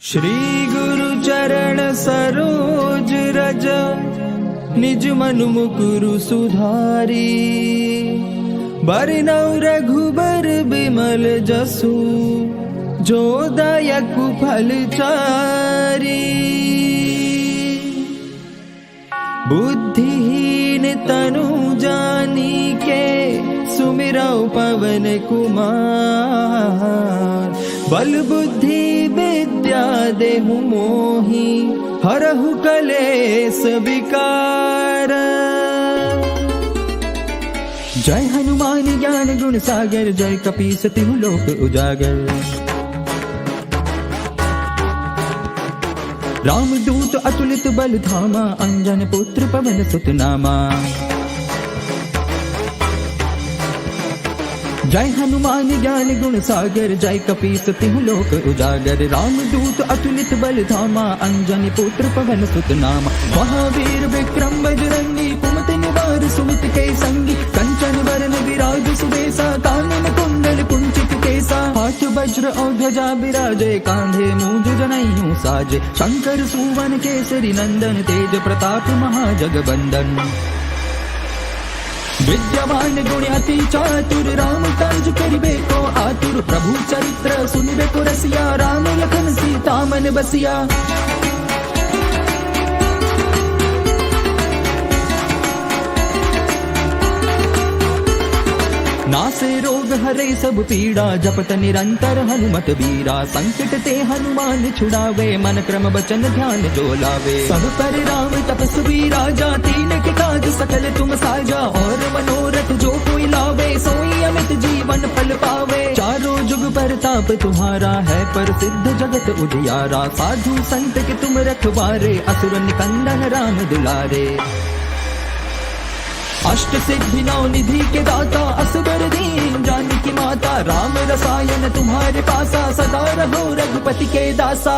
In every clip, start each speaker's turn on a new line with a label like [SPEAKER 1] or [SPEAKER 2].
[SPEAKER 1] श्री गुरु चरण सरोज रज निज मन मुकुरु सुधारी। बरनउँ रघुबर बिमल जसु जो दायकु फलचारी। बुद्धिहीन तनु जानिके सुमिरौ पवन कुमार। बल बुद्धि विद्या देहु मोहि हरहु कलेश विकार। जय हनुमान ज्ञान गुण सागर जय कपीस तिहु लोक उजागर। रामदूत अतुलित बल धामा अंजन पुत्र पवन सुत नामा। जय हनुमान ज्ञान गुण सागर जय कपीस तिहु लोक उजागर। रामदूत अतुलित बल धामा अंजन पुत्र पवन सुत नामा। महावीर विक्रम बजरंगी कुमति निवार सुमत के संगी। कंचन वरण विराज सुबेसा कानन कुंडल कुंचित केसा। हाथ वज्र और ध्वजा विराजे कांधे मूंज जनेऊ साजे। शंकर सुवन केसरी नंदन तेज प्रताप महाजगबंदन। विद्यावान गुण अति चातुर राम काज करिबे को आतुर। प्रभु चरित्र सुनिबे को रसिया राम लखन सीता मन बसिया। नासे रोग हरे सब पीड़ा जपत निरंतर हनुमत बीरा। संकट ते हनुमान छुड़ावे मन क्रम बचन ध्यान जो लावे। सब पर राम तपस्वी राजा तीन के काज सकल तुम साजा। और मनोरथ जो कोई लावे सोई अमित जीवन फल पावे। चारों जुग परताप तुम्हारा है प्रसिद्ध जगत उजियारा। साधु संत के तुम रखवारे असुर निकंदन राम दुलारे। अष्ट सिद्धि नौ निधि के दाता असबर दीन जानकी माता। राम रसायन तुम्हारे पासा सदा रहो रघुपति के दासा।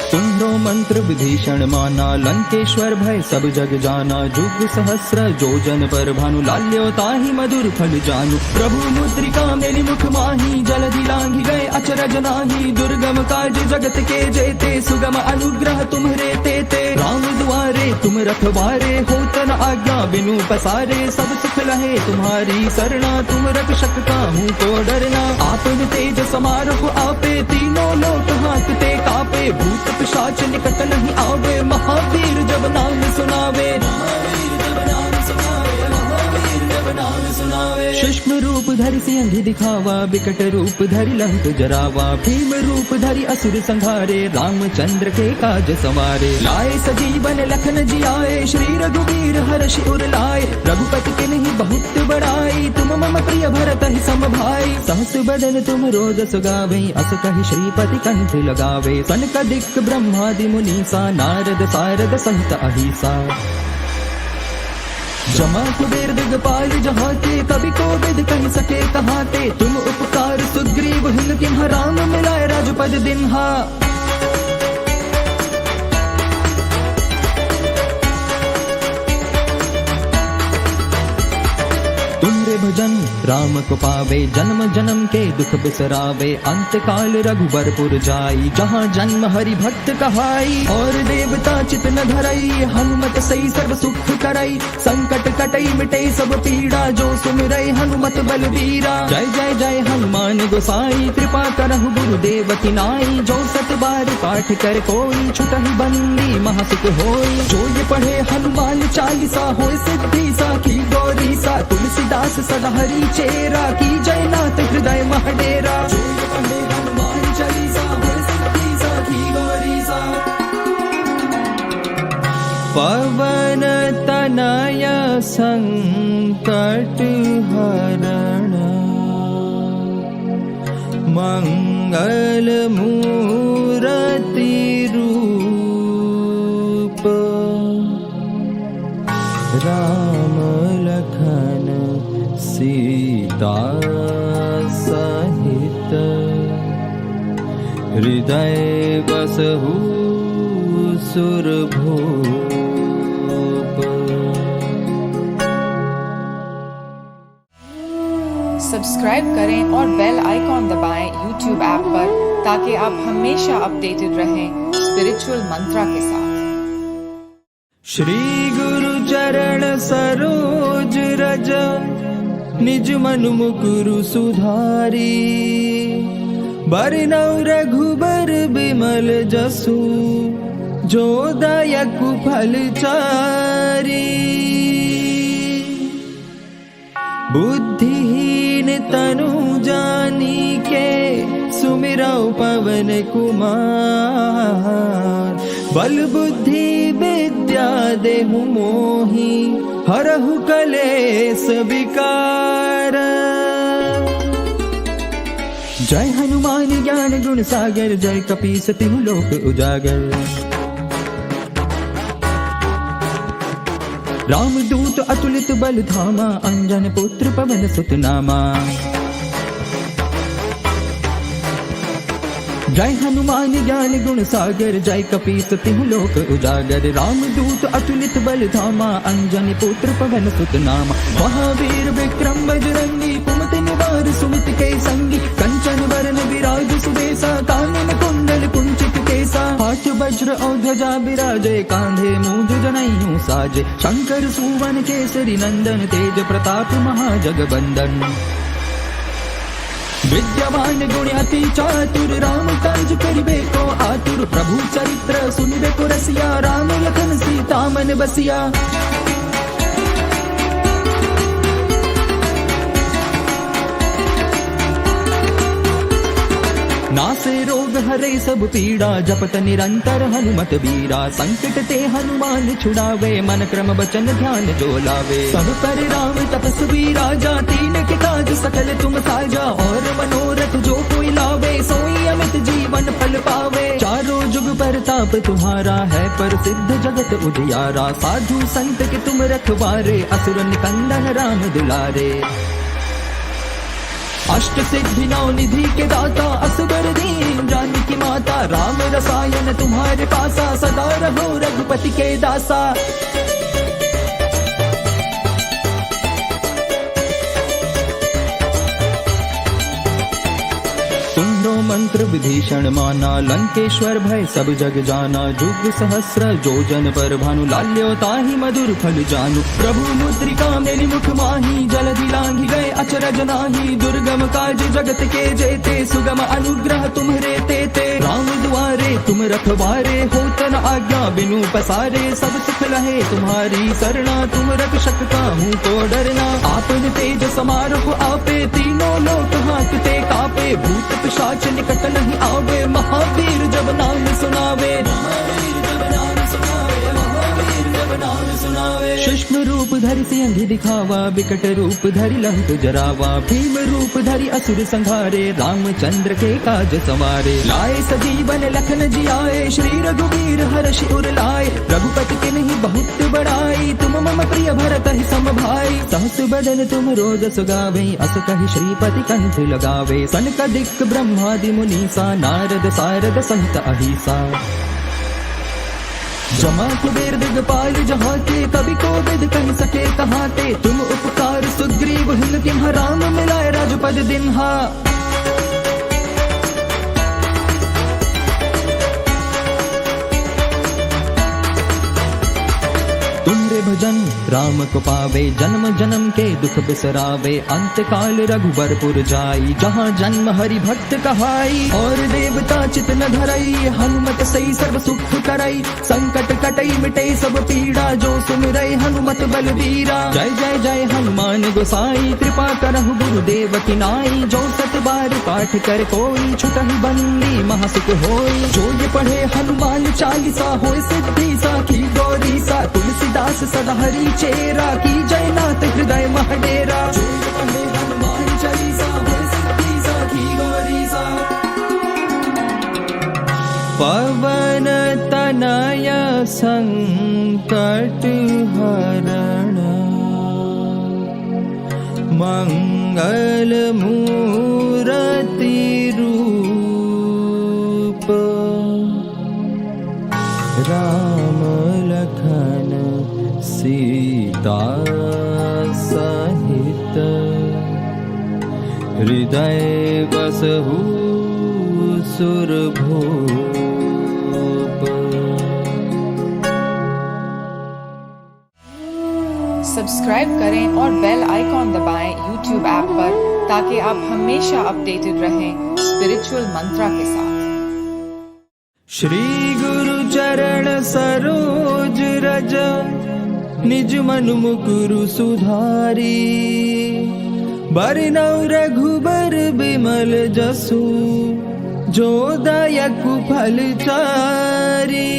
[SPEAKER 1] सुनो मंत्र विभीषण माना लंकेश्वर भय सब जग जाना। जुग सहस्र जोजन पर भानु लाल्यो ताहि मधुर फल जानू। प्रभु मुद्रिका मेरि मुख माही जलधि लांघि गए अचरज नाही। दुर्गम काज जगत के जेते सुगम अनुग्रह तुम्हरे तेते। राम दुआरे तुम रखवारे होत न आज्ञा बिनु पसारे। सब सुख लहे तुम्हारी सरना तुम रक्षक काहू को डरना। आपन तेज समारोह आपे तीनों लोक हांकते कापे। भूत पिशाच निकट नहीं आवे महावीर जब नाम सुनावे। सूक्ष्म रूप धरि सिंह दिखावा विकट रूप धरि लंक जरावा। भीम रूप धरि असुर संहारे रामचंद्र के काज सवारे। लाए सजीवन लखन जियाए श्री रघुवीर हर्षि उर लाए। रघुपति के नहीं बहुत बड़ाई तुम मम प्रिय भरत ही सम भाई। सहस बदन तुम रोज सुगावे अस कहि श्रीपति कंठ लगावे। सनकादिक ब्रह्मादि मुनीसा नारद सारद सहित अहिसा। जमा कुबेर दिगपाल जहाते कवि कोविद कहि सके कहाते। तुम उपकार सुग्रीव हिंद किम्ह राम मिलाए राजपद दिन्हा। तुमरे भजन राम को पावे जन्म जन्म के दुख बिसरावे। अंत काल रघुबरपुर जाई जहाँ जन्म हरि भक्त कहाई। और देवता चित न धरई हनुमत सही सर्व सुख करई। संकट कटई मिटई सब पीड़ा जो सुमिरै हनुमत बलबीरा। जय जय जय हनुमान गोसाई कृपा करहु गुरुदेव की नाई। जो सत बार पाठ कर कोई छुटहि बंदी महासुख होई। जो ये पढ़े हनुमान चालीसा होय सिद्धि साखी गौरी सा। तुलसीदास सदा हरि चेरा की जय नाथ हृदय महडेरा। जो ये पढ़े हनुमान चालीसा होय सिद्धि साखी गौरी सा। पवन तनय संकट हरण मंगल मूरति रूप। राम लखन सीता सहित हृदय बसहु सुरभूप।
[SPEAKER 2] सब्सक्राइब करें और बेल आइकॉन दबाएं YouTube ऐप पर, ताकि आप हमेशा अपडेटेड रहें स्पिरिचुअल मंत्रा के साथ।
[SPEAKER 1] श्री गुरु चरण सरोज रज, निज मनु मुकुरु सुधारी। बरनउँ रघुबर बिमल जसु, जो दायकु फलचारी। बुद्धिहीन तनु जानिके, सुमिरौ पवन कुमार। बल बुद्धि विद्या देहु मोहि, हरहु कलेस विकार। जय हनुमान ज्ञान गुण सागर, जय कपीस तिहु लोक उजागर। रामदूत अतुलित बल धामा, अंजन पुत्र पवन सुत नामा। जय हनुमान ज्ञान गुण सागर, जय कपीस तिहु लोक उजागर। रामदूत अतुलित बल धामा, अंजन पुत्र पवन सुत नामा। महावीर विक्रम बजरंगी, कुमति निवार सुमति के संगी। कंचन वरन विराज सुबेसा, कानन कुंडल कुंचित केसा। हाथ वज्र और ध्वजा विराजे, कांधे मूंज जनेऊ साजे। शंकर सुवन केसरी नंदन, तेज प्रताप महाजगबंदन। विद्यावान गुण अति चातुर, राम काज करिबे को आतुर। प्रभु चरित्र सुनिबे को रसिया, राम लखन सीता मन बसिया। नासे रोग हरे सब पीड़ा, जपत निरंतर हनुमत बीरा। संकट ते हनुमान छुड़ावे, मन क्रम बचन ध्यान जो लावे। सब पर राम तपस्वी राजा, तीन के काज सकल तुम साजा। और मनोरथ जो कोई लावे, सोई अमित जीवन फल पावे। चारों जुग परताप तुम्हारा है, प्रसिद्ध जगत उजियारा। साधु संत के तुम रखवारे, असुर निकंदन राम दुलारे। अष्ट सिद्धि नौ निधि के दाता, असबर दीन जानकी माता। राम रसायन तुम्हारे पासा, सदा रहो रघुपति के दासा। सुनो मंत्र विभीषण माना, लंकेश्वर भय सब जग जाना। जुग सहस्र जो जन पर भानु, लाल्यो ताहि मधुर फल जानू। प्रभु मुद्रिका मेरी मुख माही, जलधि लांघि गए अचरज नाही। दुर्गम काज जगत के जेते, सुगम अनुग्रह तुम्हरे तेते। राम दुआरे तुम रखवारे, होत न आज्ञा बिनु पसारे। सब सुख लहे तुम्हारी सरना, तुम रक्षक काहू को डरना। आपन तेज समारोह आपे, तीनों लोक हांकते कापे। भूत पिशाच निकट नहीं आवे, महावीर जब नाम सुनावे। सूक्ष्म रूप धरि सिंह दिखावा, विकट रूप धरि लंक जरावा। भीम रूप धरि असुर संहारे, रामचंद्र के काज संवारे। लाए सजीवन लखन जियाए, श्री रघुवीर हर्षि उर लाए। रघुपति के नहीं बहुत बड़ाई, तुम मम प्रिय भरत ही सम भाई। सहस बदन तुम रोज सुगावे, अस कहि श्रीपति कंठ लगावे। सनकादिक ब्रह्मादि मुनीसा, नारद सारद सहित अहिसा। जमा कुबेर दिगपाल जहाँ के, कवि कोविद कहि सके कहाँ ते। तुम उपकार सुग्रीव हिम किन्हा, राम मिलाए राजपद दिन्हा। तुमरे भजन राम को पावे, जन्म जन्म के दुख बिसरावे। अंत काल रघुबरपुर जाई, जहाँ जन्म हरि भक्त कहाई। और देवता चित न धरई, हनुमत सही सर्व सुख करई। संकट कटई मिटई सब पीड़ा, जो सुमिरै हनुमत बलबीरा। जय जय जय हनुमान गोसाई, कृपा करहु गुरुदेव की नाई। जो सत बार पाठ कर कोई, छुटहि बंदी महासुख होई। जो ये पढ़े हनुमान चालीसा, होय सिद्धि साखी गौरी सा। तुलसीदास सदा हरि चेरा, की जय नाथ हृदय महडेरा। जो ये पढ़े हनुमान चालीसा, होय सिद्धि साखी गौरी सा। पवन तनय संकट हरण, मंगल मूर्ति रूप। राम लखन सीता सहित हृदय बसहु सुरभूप।
[SPEAKER 2] सब्सक्राइब करें और बेल आइकॉन दबाएं YouTube ऐप पर ताकि आप हमेशा अपडेटेड रहें स्पिरिचुअल मंत्रा के साथ।
[SPEAKER 1] श्री गुरु चरण सरोज रज निज मनु मुकुरु सुधारी। बरनउँ रघुबर बिमल जसु जो दायकु फलचारी।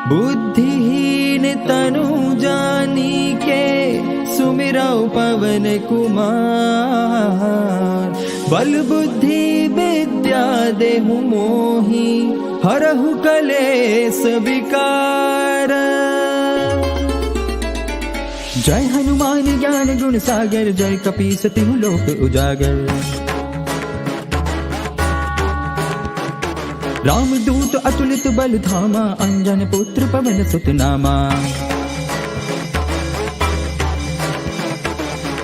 [SPEAKER 1] बुद्धिहीन तनु जानिके सुमिरौ पवन कुमार। बल बुद्धि विद्या देहु मोहि हरहु कलेस विकार। जय हनुमान ज्ञान गुण सागर जय कपीस तिहु लोक उजागर। रामदूत अतुलित बल धामा अंजन पुत्र पवन सुत नामा।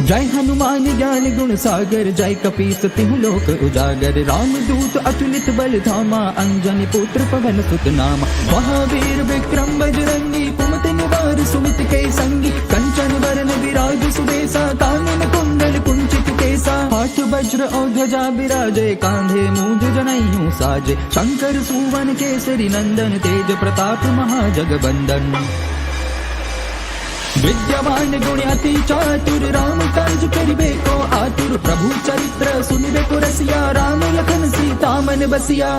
[SPEAKER 1] जय हनुमान ज्ञान गुण सागर जय कपीस तिहु लोक उजागर। रामदूत अतुलित बल धामा अंजन पुत्र पवन सुत नामा। महावीर विक्रम बजरंगी कुमति निवार सुमित के संगी। कंचन वरन विराज सुबेसा कानन कुंडल कुंचित केसा। हाथ वज्र और ध्वजा विराजे कांधे मूंज जनेऊ साजे। शंकर सुवन केसरी नंदन तेज प्रताप महाजगबंदन। विद्यावान गुण अति चातुर राम काज करिबे को आतुर। प्रभु चरित्र सुनिबे को रसिया राम लखन सीता मन बसिया।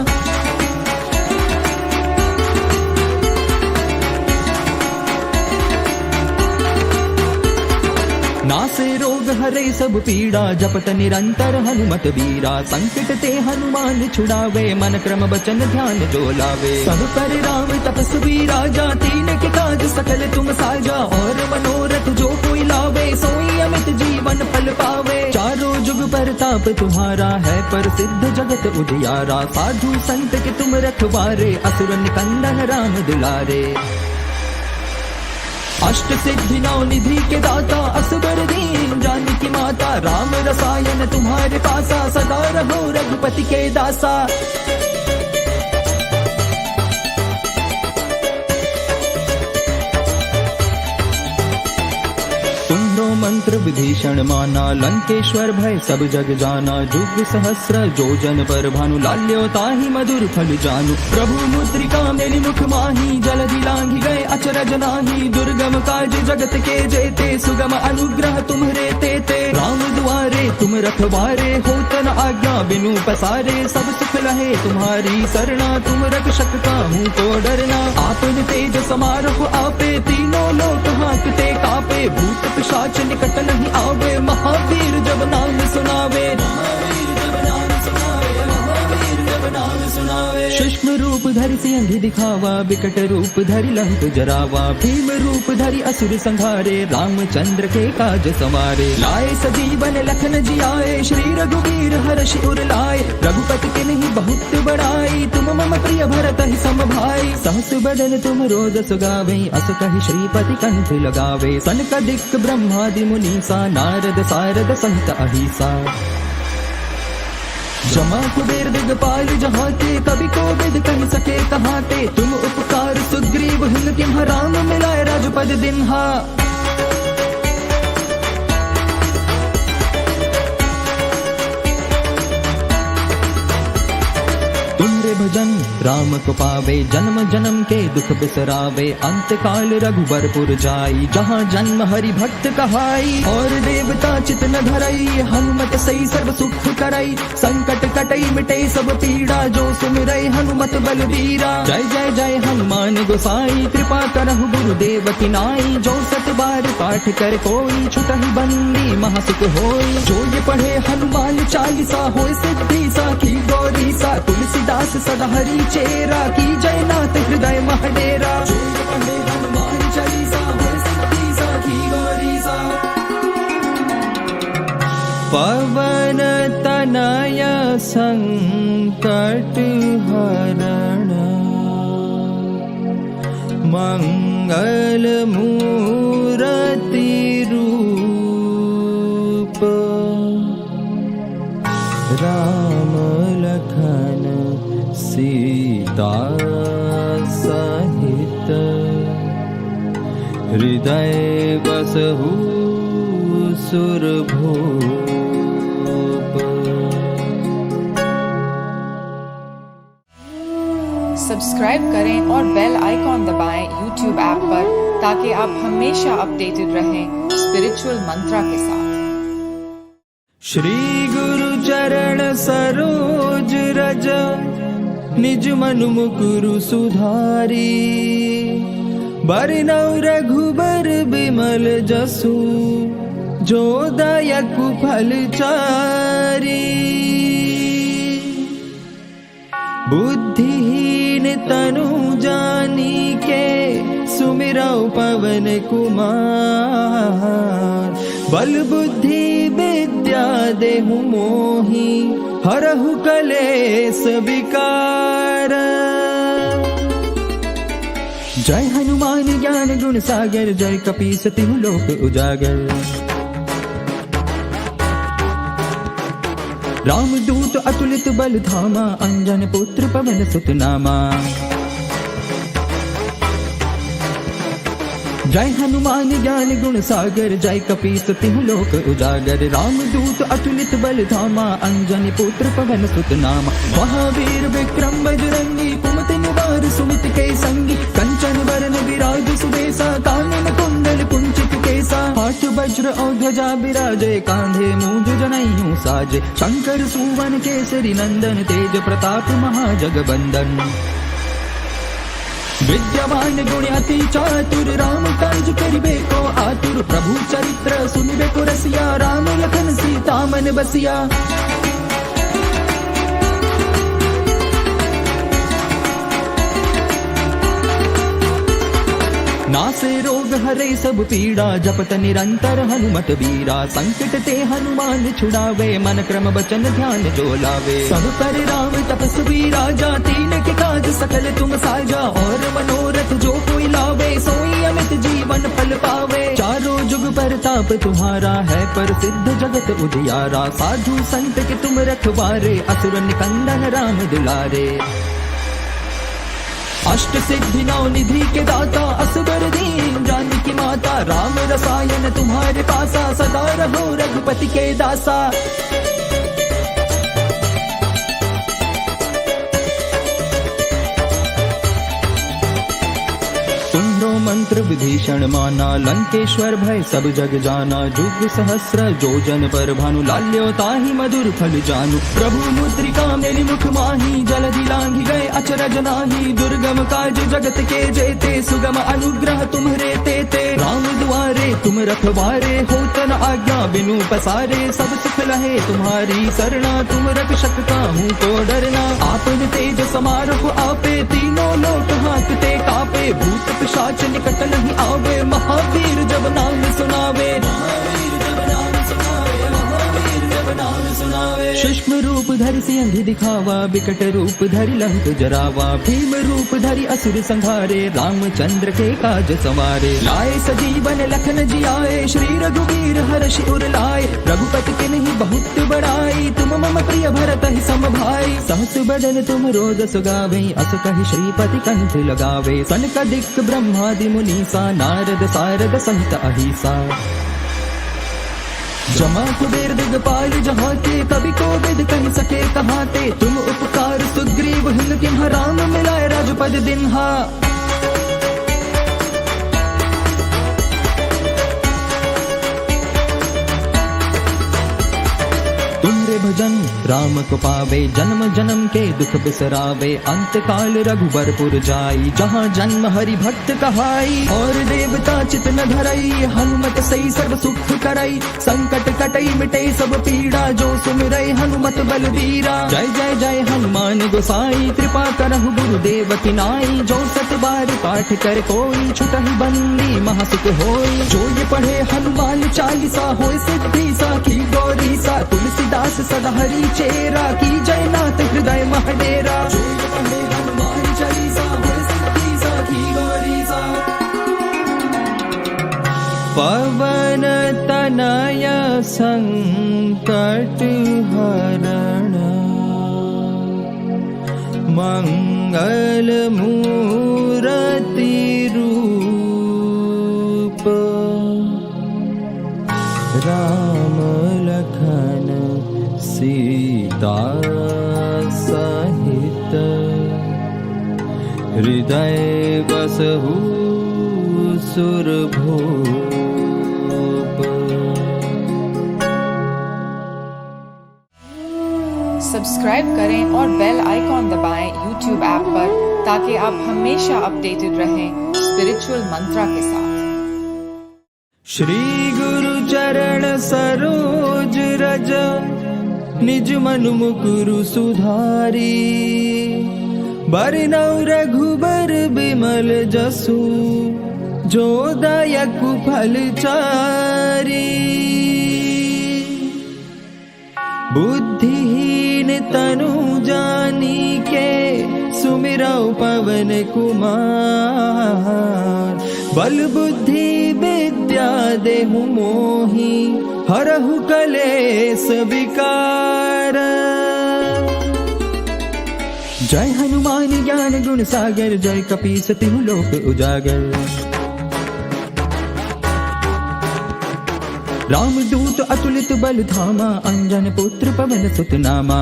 [SPEAKER 1] नासे रोग हरे सब पीड़ा जपत निरंतर हनुमत बीरा। संकट ते हनुमान छुड़ावे मन क्रम बचन ध्यान जो लावे। सब पर राम तपस्वी राजा तीन के काज सकल तुम साजा। और मनोरथ जो कोई लावे सोई अमित जीवन फल पावे। चारों जुग परताप तुम्हारा है प्रसिद्ध जगत उजियारा। साधु संत के तुम रखवारे असुर निकंदन राम दुलारे। अष्ट सिद्धि नौ निधि के दाता असबर दीन जानकी माता। राम रसायन तुम्हारे पासा सदा रहो रघुपति के दासा। मंत्र विभीषण माना लंकेश्वर भय सब जग जाना। जुग सहस्र जोजन पर भानु लाल्यो ताहि मधुर फल जानू। प्रभु मुद्रिका मेली मुख माही जलधि लांघि गए अचरज नाही। दुर्गम काज जगत के जेते सुगम अनुग्रह तुम्हरे तेते। राम दुआरे तुम रखवारे होत न आज्ञा बिनु पसारे। सब सुख लहे तुम्हारी सरना तुम रक्षक काहू को डरना। आपन तेज समारोह आपे तीनों लोक हांकते कापे। भूत पिशाच निकट नहीं आवे महावीर जब नाम सुनावे। सूक्ष्म रूप धरि सिंह दिखावा विकट रूप धरि लंक जरावा। भीम रूप धरि असुर संहारे रामचंद्र के काज संवारे। लाए सजीवन लखन जियाए श्री रघुवीर हर्षि उर लाए। रघुपति के नहीं बहुत बड़ाई तुम मम प्रिय भरत ही सम भाई। सहस बदन तुम रोदस गावे अस कहि श्रीपति कंठ लगावे। सनकादिक ब्रह्मादि मुनीसा नारद सारद संत अहिसा। जमा कुबेर दिगपाल जहाँ के कवि को विद कह सके कहाँ ते। तुम उपकार सुग्रीव हिंग किम्ह राम मिलाए राजपद दिन्हा। तुमरे भजन राम को पावे जन्म जन्म के दुख बिसरावे। अंत काल रघुबरपुर जाई जहाँ जन्म हरि भक्त कहाई। और देवता चित न धरई हनुमत सही सर्व सुख करई। संकट कटई मिटई सब पीड़ा जो सुमिरै हनुमत बलबीरा। जय जय जय हनुमान गोसाई कृपा करहु गुरुदेव की नाई। जो सत बार पाठ कर कोई छुटहि बंदी महासुख होई। जो ये पढ़े हनुमान चालीसा होय सिद्धि सा की गौरी सा। तुलसीदास सदा हरि चेरा की जय नाथ हृदय महडेरा। जो ये पढ़े हनुमान चालीसा होय सिद्धि सा की गौरी सा। पवन तनय संकट हरण मंगल मूरति रूप। जय बसहु सुरभूप।
[SPEAKER 2] सब्सक्राइब करें और बेल आइकॉन दबाएं YouTube ऐप पर ताकि आप हमेशा अपडेटेड रहें स्पिरिचुअल मंत्रा के साथ।
[SPEAKER 1] श्री गुरु चरण सरोज रज निज मनु मुकुरु सुधारी। बरनौ रघुबर बिमल जसु जो दायकु फल चारी। बुद्धिहीन तनु जानिके सुमिरौ पवन कुमार। बल बुद्धि विद्या देहु मोहि हरहु कलेश विकार। जय हनुमान ज्ञान गुण सागर जय कपीस तिहु लोक उजागर। रामदूत अतुलित बल धामा अंजन पुत्र पवन सुत नामा। जय हनुमान ज्ञान गुण सागर जय कपीस तिहु लोक उजागर। रामदूत अतुलित बल धामा अंजनी पुत्र पवन सुत नामा। महावीर विक्रम बजरंगी कुमति निवार सुमित के संगी। कंचन वरन विराज सुबेसा कानन कुंडल कुंचित केसा। हाथ वज्र और ध्वजा विराजे कांधे मूंज जनेऊ साजे। शंकर सुवन केसरी नंदन तेज प्रताप महाजगबंदन। विद्यावान गुण अति चातुर राम काज करिबे को आतुर। प्रभु चरित्र सुनिबे को रसिया राम लखन सीता मन बसिया। नासे रोग हरे सब पीड़ा जपत निरंतर हनुमत बीरा। संकट ते हनुमान छुड़ावे मन क्रम बचन ध्यान जो लावे। सब पर राम तपस्वी राजा तीन के काज सकल तुम साजा। और मनोरथ जो कोई लावे सोई अमित जीवन फल पावे। चारों जुग पर ताप तुम्हारा है प्रसिद्ध जगत उजियारा। साधु संत के तुम रखवारे असुर निकंदन राम दुलारे। अष्ट सिद्धि नौ निधि के दाता असबर दीन जानकी माता। राम रसायन तुम्हारे पासा सदा रहो रघुपति के दासा। सुनो मंत्र विभीषण माना लंकेश्वर भय सब जग जाना। जुग सहस्र जोजन पर भानु लाल्यो ताहि मधुर फल जानू। प्रभु मुद्रिका मेरी मुख माही जलधि लांघि गए अचरज नाही। दुर्गम काज जगत के जेते सुगम अनुग्रह तुम्हरे तेते। राम दुआरे तुम रखवारे होत न आज्ञा बिनु पसारे। सब सुख लहे तुम्हारी सरना तुम रक्षक काहू को डरना। आपन तेज समारोह आपे तीनों लोक हांकते कापे। भूत पिशाच निकट नहीं आवे महावीर जब नाम सुनावे। सूक्ष्म रूप धरि सिंह दिखावा विकट रूप धरि लंक जरावा। भीम रूप धरि असुर संहारे रामचंद्र के काज संवारे। लाए सजीवन लखन जियाए श्री रघुवीर हर्षि उर लाए। रघुपति के नहीं बहुत बड़ाई तुम मम प्रिय भरत ही सम भाई। सहस बदन तुम रोज सुगावे अस कहि श्रीपति कंठ लगावे। सनकादिक ब्रह्मादि मुनीसा नारद सारद सहित अहिसा। जमा कुबेर दिगपाल जहाँ के कवि को विद कह सके कहाते। तुम उपकार सुग्रीव हिल किन्हा राम मिलाए राजपद दिन्हा। तुमरे भजन राम को पावे जन्म जन्म के दुख बिसरावे। अंत काल रघुबरपुर जाई जहाँ जन्म हरि भक्त कहाई। और देवता चित न धरई हनुमत सही सर्व सुख करई। संकट कटई मिटे सब पीड़ा जो सुमिरै हनुमत बलबीरा। जय जय जय हनुमान गोसाई कृपा करहु गुरुदेव की नाई। जो सत बार पाठ कर कोई छुटहि बंदी महासुख होई। जो ये पढ़े हनुमान चालीसा होय सिद्धि साखी गौरी सा। तुलसीदास सदा हरि चेरा की जय नाथ हृदय महडेरा। जो ये पढ़े हनुमान चालीसा होय सिद्धि साखी गौरी सा। पवन तनय संकट हरण मंगल मूरति रूप। राम लखन सीता सहित हृदय बसहु सुरभूप।
[SPEAKER 2] सब्सक्राइब करें और बेल आइकॉन दबाएं YouTube ऐप पर ताकि आप हमेशा अपडेटेड रहें स्पिरिचुअल मंत्रा के साथ।
[SPEAKER 1] श्री गुरु चरण सरोज रज निज मन मुकुरु सुधारी। बरनउँ रघुबर बिमल जसु जो दायकु फलचारी। बुद्धिहीन तनु जानिके सुमिरौ पवन कुमार। बल बुद्धि विद्या देहु मोहि हरहु कलेश विकार। जय हनुमान ज्ञान गुण सागर जय कपीस तिहु लोक उजागर। रामदूत अतुलित बल धामा अंजन पुत्र पवन सुत नामा।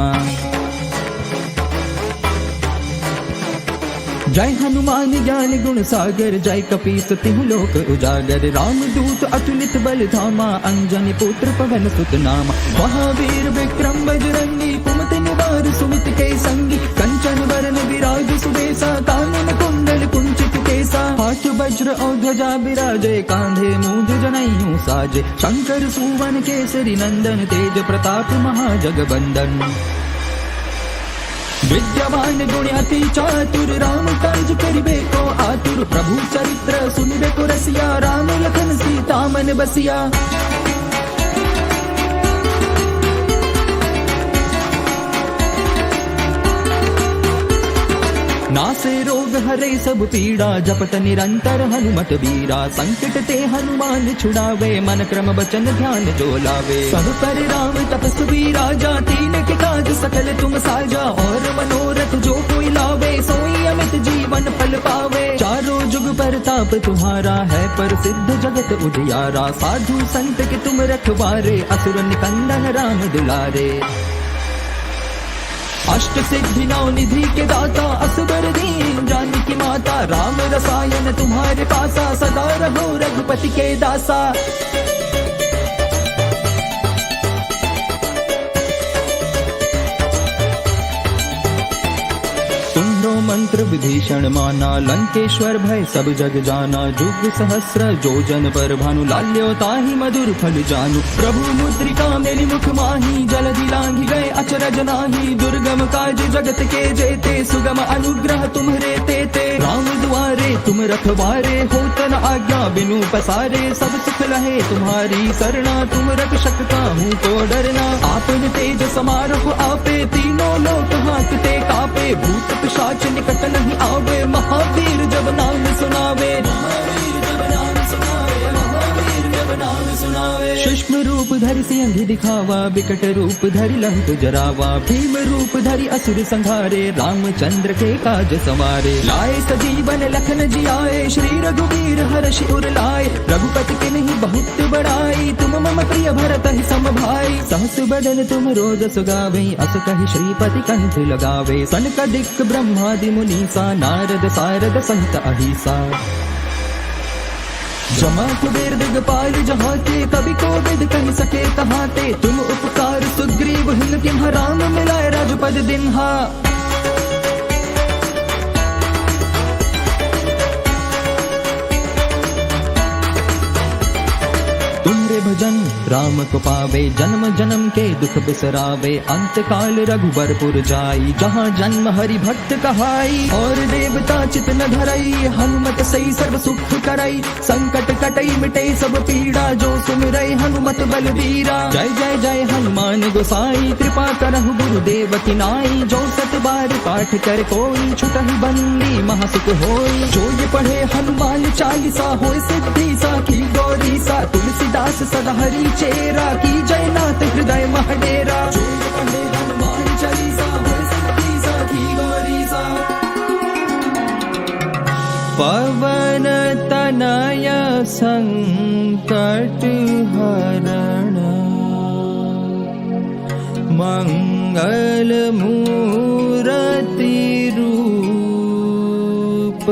[SPEAKER 1] जय हनुमान ज्ञान गुण सागर जय कपीस तिहु लोक उजागर। रामदूत अतुलित बल धामा अंजन पुत्र पवन सुत नामा। महावीर विक्रम बजरंगी कुमति निवार सुमित के संगी। कंचन वरन विराज सुबेसा कानन कुंडल कुंचित केसा। हाथ वज्र और ध्वजा विराजे कांधे मूंज जनेऊ साजे। शंकर सुवन केसरी नंदन तेज प्रताप महाजगबंदन। विद्यावान गुण अति चातुर राम काज करिबे को आतुर। प्रभु चरित्र सुनिबे को रसिया राम लखन सीता मन बसिया। नासे रोग हरे सब पीड़ा जपत निरंतर हनुमत बीरा। संकट ते हनुमान छुड़ावे मन क्रम बचन ध्यान जो लावे। सब पर राम तपस्वी राजा तीन के काज सकल तुम साजा। और मनोरथ जो कोई लावे सोई अमित जीवन फल पावे। चारों जुग परताप तुम्हारा है प्रसिद्ध जगत उजियारा। साधु संत के तुम रखवारे असुर निकंदन राम दुलारे। अष्ट सिद्धि नौ निधि के दाता असबर दीन जानकी माता। राम रसायन तुम्हारे पासा सदा रहो रघुपति के दासा। मंत्र विभीषण माना लंकेश्वर भय सब जग जाना। जुग सहस्र जोजन पर भानु लाल्यो ताहि मधुर फल जानू। प्रभु मुद्रिका मेरी मुख माही जलधि लांघि गए अचरज नाही। दुर्गम काज जगत के जेते सुगम अनुग्रह तुम्हरे तेते। राम दुआरे तुम रखवारे होत न आज्ञा बिनु पसारे। सब सुख लहे तुम्हारी सरना तुम रक्षक काहू को डरना। आपन तेज समारोह आपे तीनों लोक हांकते कापे। भूत पिशाच निकट नहीं आवे महावीर जब नाम सुनावे। सूक्ष्म रूप धरि सिंह दिखावा विकट रूप धरि लंक जरावा। भीम रूप धरि असुर संहारे रामचंद्र के काज संवारे। लाए सजीवन लखन जियाए श्री रघुवीर हर्षि उर लाए। रघुपति के नहीं बहुत बड़ाई तुम मम प्रिय भरत ही सम भाई। सहस बदन तुम रोज सुगावे अस कहि श्रीपति कंठ लगावे। सनकादिक ब्रह्मादि मुनीसा नारद सारद सहित अहिसा। जमा कुबेर दिगपाल जहाँ के कवि कोविद कह सके कहाँ ते। तुम उपकार सुग्रीव हिम किम्हा राम मिलाए राजपद दिन्हा। तुम्हारे भजन राम को पावे जन्म जन्म के दुख बिसरावे। अंत काल रघुबरपुर जाई जहाँ जन्म हरि भक्त कहाई। और देवता चित न धरई हनुमत सही सर्व सुख करई। संकट कटई मिटई सब पीड़ा जो सुमिरई हनुमत बलबीरा। जय जय जय हनुमान गोसाई कृपा करहु गुरुदेव की नाई। जो सत बार पाठ कर कोई छुटहि बंदी महासुख होई। जो ये पढ़े हनुमान चालीसा होय सिद्धि साखी गौरी सा। तुलसीदास सदा हरि चेरा की जयनाथ हृदय महडेरा। जो ये पढ़े हनुमान चालीसा होय सिद्धि साखी गौरी सा। पवन तनय संकट हरण मंगल मूर्ति रूप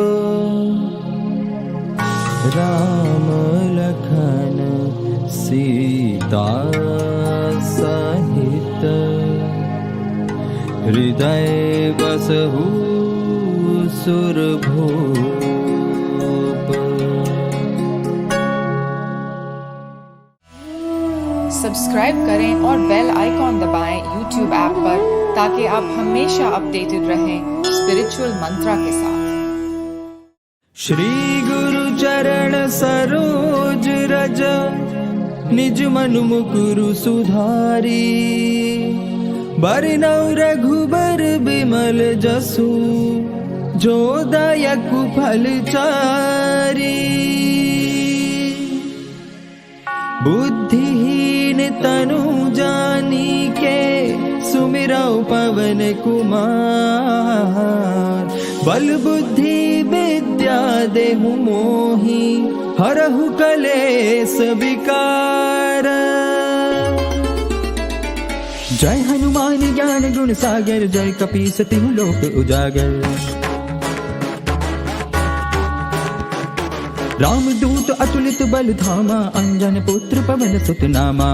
[SPEAKER 1] राम लखन सीता सहित हृदय बसहु सुरभूप।
[SPEAKER 2] सब्सक्राइब करें और बेल आइकॉन दबाएं YouTube ऐप पर ताकि आप हमेशा अपडेटेड रहें स्पिरिचुअल मंत्रा के साथ।
[SPEAKER 1] श्री गुरु चरण सरोज रज निज मनु मुकुरु सुधारी बरनौ रघुबर बिमल जसु जो दायकु फलचारी। बुद्धिहीन तनु जानिके सुमिरौ पवन कुमार बल बुद्धि विद्या देहु मोहि हरहु कलेश विकार। जय हनुमान ज्ञान गुण सागर जय कपीस तिहु लोक उजागर। रामदूत अतुलित बल धामा अंजन पुत्र पवन सुत नामा।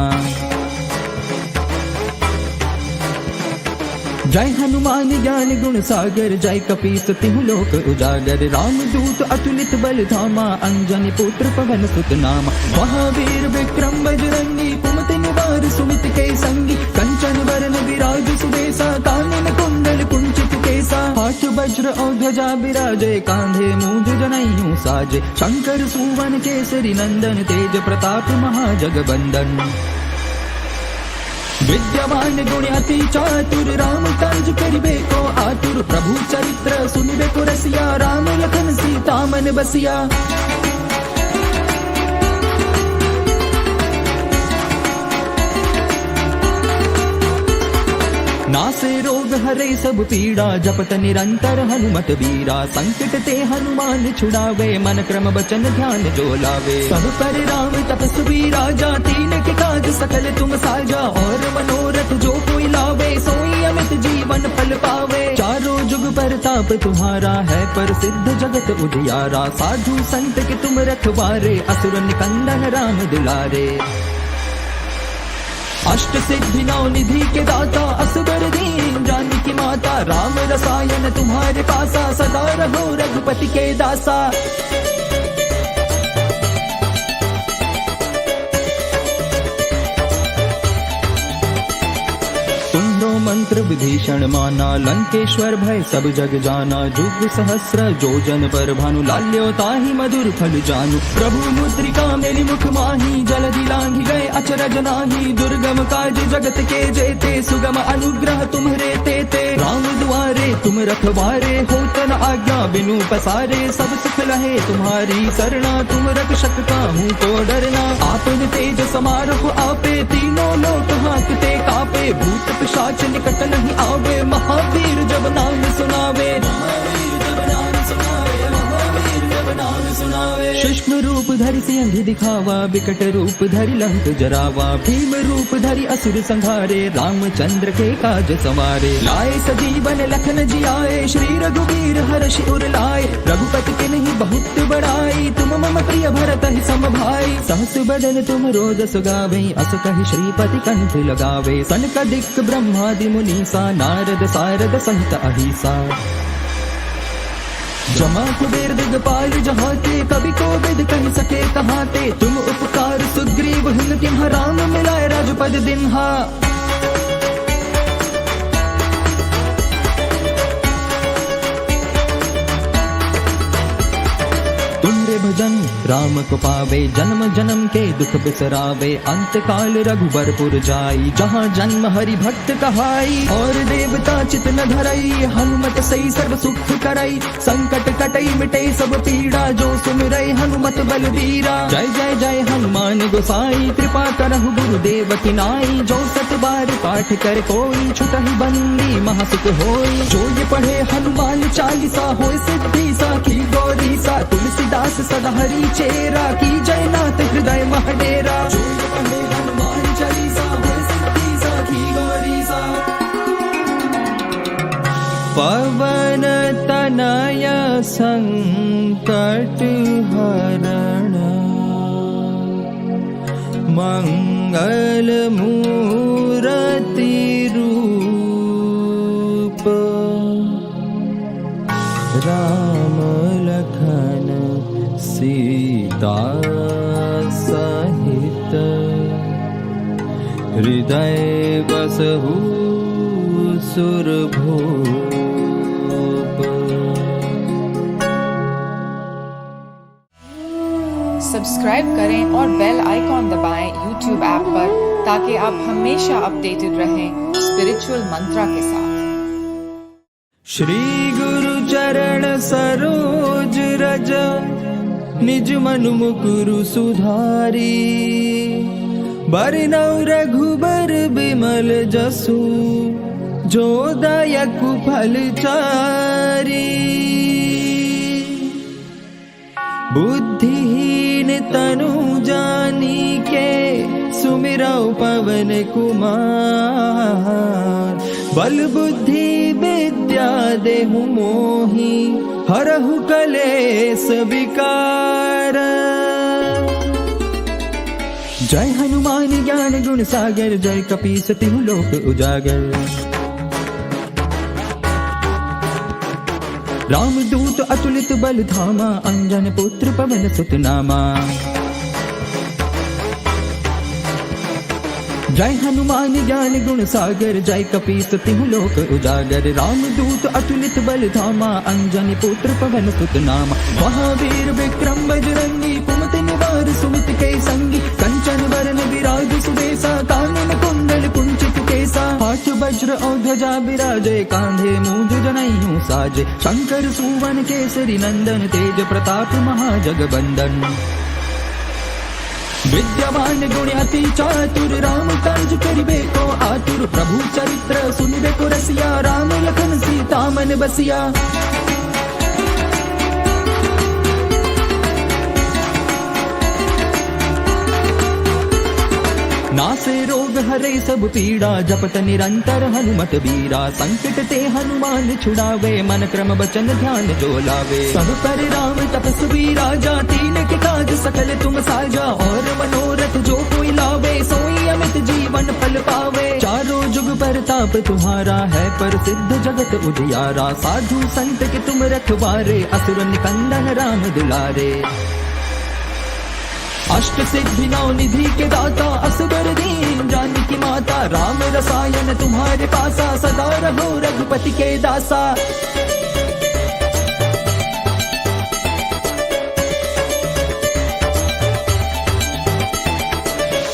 [SPEAKER 1] जय हनुमान ज्ञान गुण सागर जय कपीस तिहु लोक उजागर। रामदूत अतुलित बल धामा अंजन पुत्र पवन सुत नामा। महावीर विक्रम बजरंगी कुमति निवार सुमित के संगी कंचन वरण विराज सुबेसा कानन कुंडल कुंचित केसा। हाथ वज्र और ध्वजा विराजे कांधे मूंज जनेऊ साजे। शंकर सुवन केसरी नंदन तेज प्रताप महाजगबंदन। विद्यावान गुण अति चातुर राम काज करिबे को आतुर। प्रभु चरित्र सुनिबे को रसिया राम लखन सीता मन बसिया। नासे रोग हरे सब पीड़ा जपत निरंतर हनुमत बीरा। संकट ते हनुमान छुड़ावे मन क्रम बचन ध्यान जो लावे। सब पर राम तपस्वी राजा तीन के काज सकल तुम साजा। और मनोरथ जो कोई लावे सोई अमित जीवन फल पावे। चारों जुग परताप तुम्हारा है प्रसिद्ध जगत उजियारा। साधु संत के तुम रखवारे असुर निकंदन राम दुलारे। अष्ट सिद्धि नौ निधि के दाता असबर दीन जानकी माता। राम रसायन तुम्हारे पासा सदा रहो रघुपति के दासा। मंत्र विभीषण माना लंकेश्वर भय सब जग जाना। जुग सहस्र जोजन पर भानु लाल्यो ताहि मधुर फल जानू। प्रभु मुद्रिका मेरी मुख माही जलधि लांघि गए अचरज नाही। दुर्गम काज जगत के जेते सुगम अनुग्रह तुम्हरे तेते। राम दुआरे तुम रखवारे होत न आज्ञा बिनु पसारे। सब सुख लहे तुम्हारी सरना तुम रक्षक काहू को डरना। आपन तेज समारोह आपे तीनों लोक हांकते कापे। भूत पिशाच निकट नहीं आवे महावीर जब नाम सुनावे। सूक्ष्म रूप धरि सिंह दिखावा विकट रूप धरि लंक जरावा। भीम रूप धरि असुर संहारे रामचंद्र के काज संवारे। लाए सजीवन लखन जियाए श्री रघुवीर हर्षि उर लाए। रघुपति के नहीं बहुत बड़ाई तुम मम प्रिय भरत ही सम भाई। सहस बदन तुम रोदस गावे अस कहि श्रीपति कंठ लगावे। सनकादिक ब्रह्मादि मुनीसा नारद सारद सहित अहिसा। जमा कुबेर दिगपाल जहाते कवि कोविद कह सके कहाते। तुम उपकार सुग्रीव हिम तिम्ह राम मिलाए राजपद दिन्हा। तुम्हारे भजन राम को पावे जन्म जन्म के दुख बिसरावे। अंत काल रघुबरपुर जाई जहाँ जन्म हरि भक्त कहाई। और देवता चित न धरई हनुमत सही सर्व सुख करई। संकट कटई मिटे सब पीड़ा जो सुमिरै हनुमत बलबीरा। जय जय जय हनुमान गोसाई कृपा करहु गुरुदेव की नाई। जो सत बार पाठ कर कोई छुटहि बंदी महासुख होई। जो ये पढ़े हनुमान चालीसा होय सिद्धि साखी गौरी सा। तुलसीदास सदा हरि चेरा की जय नाथ हृदय महडेरा। जो ये पढ़े हनुमान चालीसा होय सिद्धि साखी गौरी सा। संकट हरण मंगल मूर्ति रूप राम लखन सीता सहित हृदय बसहु सुरभूप।
[SPEAKER 2] सब्सक्राइब करें और बेल आइकॉन दबाएं YouTube ऐप पर ताकि आप हमेशा अपडेटेड रहें स्पिरिचुअल मंत्रा के साथ।
[SPEAKER 1] श्री गुरु चरण सरोज रज निज मनु मुकुरु सुधारी बरनउँ रघुबर बिमल जसु जो दायकु फलचारी। बुद्धिहीन तनु जानिके सुमिरौ पवन कुमार बल बुद्धि विद्या देहु मोहि हरहु कलेश विकार। जय हनुमान ज्ञान गुण सागर जय कपीस तिहु लोक उजागर। रामदूत अतुलित बल धामा अंजन पुत्र पवन सुत नामा। जय हनुमान ज्ञान गुण सागर जय कपीस तिहु लोक उजागर। रामदूत अतुलित बल धामा अंजनी पुत्र पवन सुत नामा। महावीर विक्रम बजरंगी कुमति निवार सुमति के संगी कंचन वरण विराज सुबेसा कानन कुंडल कुंचित केसा। हाथ वज्र और ध्वजा विराजे कांधे मूंज जनेऊ साजे। शंकर सुवन केसरी नंदन तेज प्रताप महाजगबंदन। विद्यमान गुण अति चातुर राम काज करिबे को आतुर। प्रभु चरित्र सुनिबे को रसिया राम लखन सीता मन बसिया। नासे रोग हरे सब पीड़ा जपत निरंतर हनुमत बीरा। संकट ते हनुमान छुड़ावे मन क्रम बचन ध्यान जो लावे। सब पर राम तपस्वी राजा तीन के काज सकल तुम साजा। और मनोरथ जो कोई लावे सोई अमित जीवन फल पावे। चारों जुग परताप तुम्हारा है प्रसिद्ध जगत उजियारा। साधु संत के तुम रखवारे असुर निकंदन राम दुलारे। अष्ट सिद्धि नौ निधि के दाता असबर दीन जानकी माता। राम रसायन तुम्हारे पासा सदा रहो रघुपति के दासा।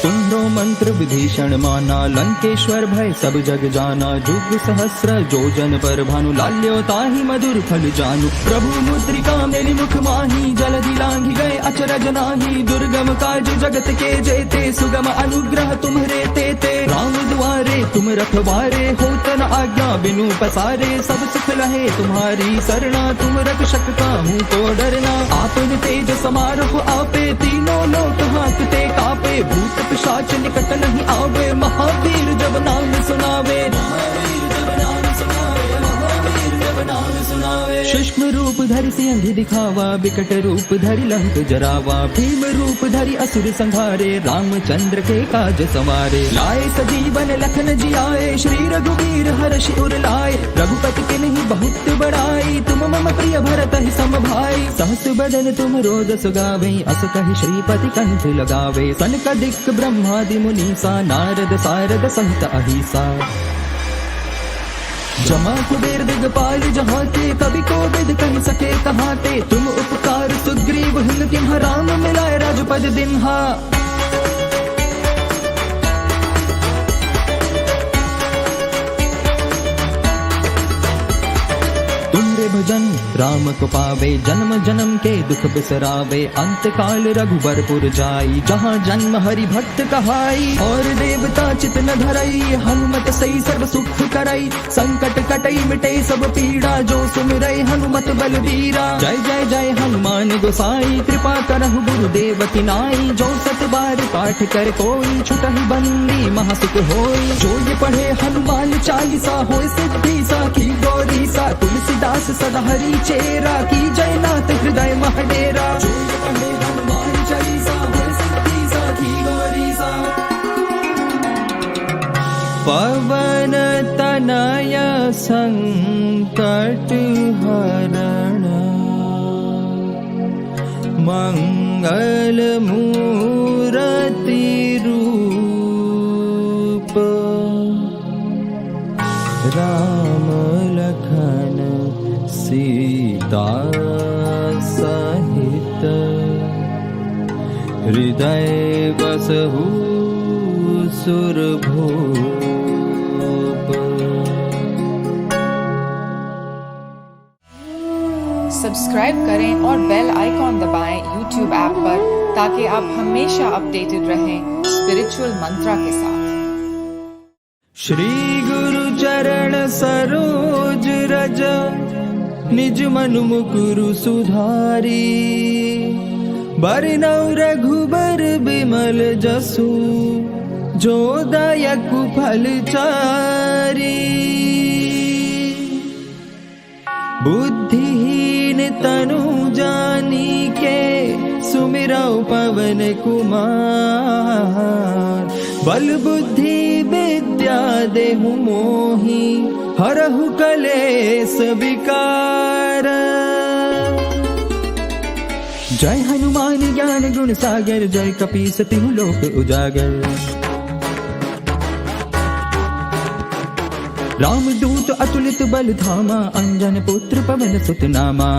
[SPEAKER 1] सुनो मंत्र विभीषण माना लंकेश्वर भय सब जग जाना। जुग सहस्र जो जन पर भानु लाल्यो ताहि मधुर फल जानू। प्रभु मुद्रिका मेरी मुख माही जलधि लांघि गए अचरज नाही। दुर्गम काज जगत के जेते सुगम अनुग्रह तुम्हरे तेते। राम दुआरे तुम रखवारे होत न आज्ञा बिनु पसारे। सब सुख लहे तुम्हारी सरना तुम रक्षक काहू को डरना। आपन तेज समारोह आपे तीनों लोक हांकते कापे। भूत पिशाच निकट नहीं आवे महावीर जब नाम सुनावे। सूक्ष्म रूप धरि सिंह दिखावा विकट रूप धरि लंक जरावा। भीम रूप धरि असुर संहारे रामचंद्र के काज संवारे। लाए सजीवन लखन जियाए श्री रघुवीर हर्षि उर लाए। रघुपति के नहीं बहुत बड़ाई तुम मम प्रिय भरत ही सम भाई। सहस बदन तुम रोज सुगावे अस कहि श्रीपति कंठ लगावे। सनकादिक ब्रह्मादि मुनीसा नारद सारद सहित अहिसा। जमा कुबेर दिगपाल जहाँ ते कवि को विद कहि सके कहाँ ते। तुम उपकार सुग्रीव हिम किन्हा राम मिलाए राजपद दिन्हा। तुमरे भजन राम को पावे जन्म जन्म के दुख बिसरावे। अंत काल रघुबरपुर जाई जहाँ जन्म हरि भक्त कहाई। और देवता चित न धरई हनुमत सही सर्व सुख करई। संकट कटई मिटे सब पीड़ा जो सुमिरै हनुमत बलबीरा। जय जय जय हनुमान गोसाई कृपा करहु गुरुदेव की नाई। जो सत बार पाठ कर कोई छुटहि बंदी महासुख होई। जो ये पढ़े हनुमान चालीसा होय सिद्धि साखी गौरी सा। तुलसीदास सदा हरि चेरा, की जय नाथ हृदय महडेरा। जो पढ़े हनुमान चालीसा, होय सिद्धि साखी गौरीसा। पवन तनय संकट हरण, मंगल मूर्ति रूप। राम लखन सीता सहित, हृदय बसहु सुरभूप।
[SPEAKER 2] सब्सक्राइब करें और बेल आइकॉन दबाएं YouTube ऐप पर, ताकि आप हमेशा अपडेटेड रहें स्पिरिचुअल मंत्रा के साथ।
[SPEAKER 1] श्री गुरु चरण सरोज रज, निज मनु मुकुरु सुधारी। बरनउँ रघुबर बिमल जसु, जो दायकु फल चारी। बुद्धिहीन तनु जानिके, सुमिरौ पवन कुमार। बल बुद्धि विद्या देहु मोहि, हरहु कलेस विकार। जय हनुमान ज्ञान गुण सागर, जय कपीस तिहु लोक उजागर। रामदूत अतुलित बल धामा, अंजन पुत्र पवन सुत नामा।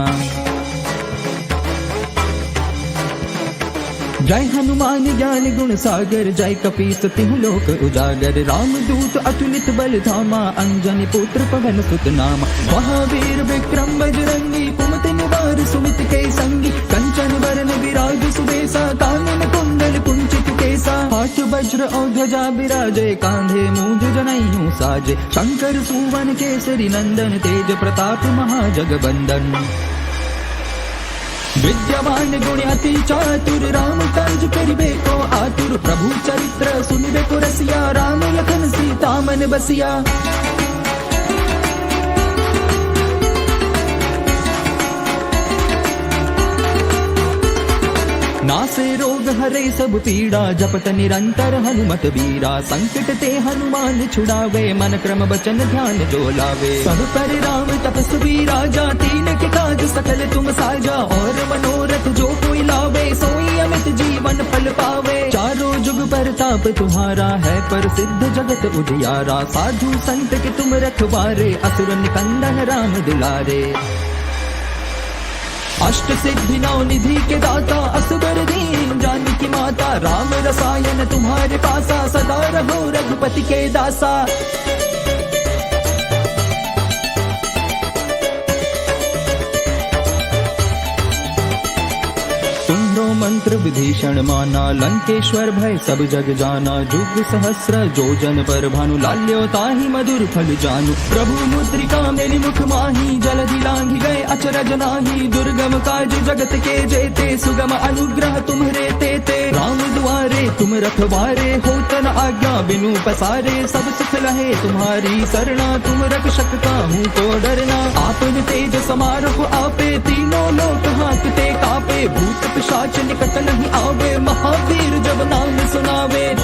[SPEAKER 1] जय हनुमान ज्ञान गुण सागर, जय कपीस तिहु लोक उजागर। रामदूत अतुलित बल धामा, अंजन पुत्र पवन सुत नामा। महावीर विक्रम बजरंगी, कुमति निवार सुमित के संगी। कंचन वरन विराज सुबेसा, कानन कुंडल कुंचित केसा। हाथ वज्र और ध्वजा विराजे, कांधे मूंज जनेऊ साजे। शंकर सुवन केसरी नंदन, तेज प्रताप महाजगवंदन। विद्यावान गुण अति चातुर, राम काज करिबे को आतुर। प्रभु चरित्र सुनिबे को रसिया, राम लखन सीता मन बसिया। नासे रोग हरे सब पीड़ा, जपत निरंतर हनुमत बीरा। संकट ते हनुमान छुड़ावे, मन क्रम वचन ध्यान जो लावे। सब पर राम तपस्वी राजा, तीन के काज सकल तुम साजा। और मनोरथ जो कोई लावे, सोई अमित जीवन फल पावे। चारों जुग परताप तुम्हारा है, प्रसिद्ध जगत उजियारा। साधु संत के तुम रखवारे, असुर निकंदन राम दुलारे। अष्ट सिद्धि नौ निधि के दाता, असबर दीन जानकी माता। राम रसायन तुम्हारे पासा, सदा रहो रघुपति के दासा। मंत्र विभीषण माना, लंकेश्वर भय सब जग जाना। जुग सहस्र जो जन पर भानु, लाल्यो ताहि मधुर फल जानू। प्रभु मुद्रिका मेलि मुख माही, जलधि लांघि गए अचरज नाही। दुर्गम काज जगत के जेते, सुगम अनुग्रह तुम्हरे तेते। राम दुआरे तुम रखवारे, होत न आज्ञा बिनु पसारे। सब सुख लहे तुम्हारी सरना, तुम रक्षक काहू को डरना। आपन तेज समारोह आपे, तीनों लोक हांकते कापे। भूत पिशाच निकट नहीं आवे, महावीर जब नाम सुनावे।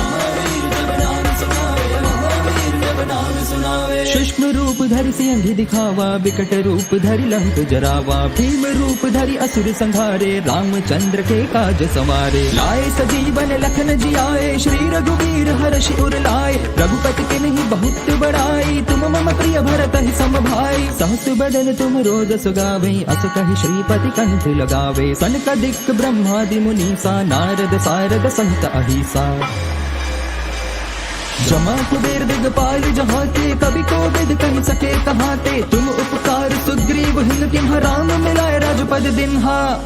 [SPEAKER 1] सूक्ष्म रूप धरि सिंह दिखावा, विकट रूप धरि लंक जरावा। भीम रूप धरि असुर संहारे, रामचंद्र के काज संवारे। लाए सजीवन लखन जियाए, श्री रघुवीर हर्षि उर लाए। रघुपति के नहीं बहुत बड़ाई, तुम मम प्रिय भरत ही सम भाई। सहस बदन तुम रोज सुगावे, अस कहि श्रीपति कंठ लगावे। सनकादिक ब्रह्मादि मुनीसा, नारद सारद सहित अहिसा। जमा कुबेर दिगपाल जहाँ के, कवि को विद कह सके कहाँ ते। तुम उपकार सुग्रीव हिंग किम्हा, राम मिलाए राजपद दिन्हा।